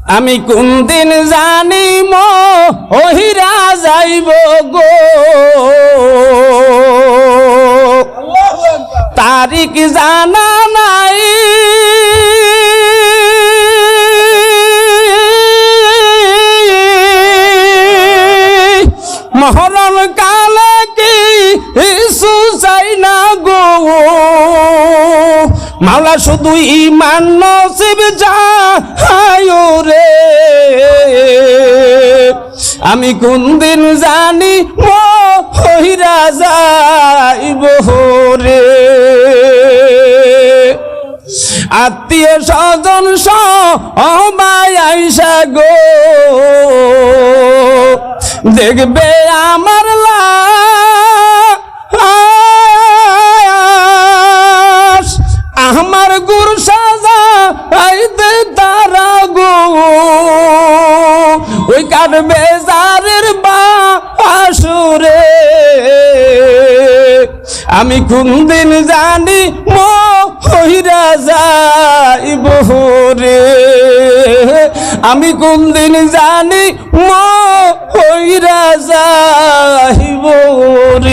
আমি কোন দিন জানি মহিরা যাইব গো, তারিখ জানা নাই। মহরম কালে কি ইসু চাই না গো, মাওলা শুধু ইমান নসিব চায় রে। আমি কোন দিন জানি মহিরা যাইব রে। আত্মীয় স্বজন সবাই আইসা গো, দেখবে আমার লাশ, আমার গুর সাজা আইতে তারা গো, ওই কাটবে জারের বাসুরে। আমি কোন দিন জানি মহিরা যাইব রে। আমি কোন দিন জানি মহিরা যাইব রে।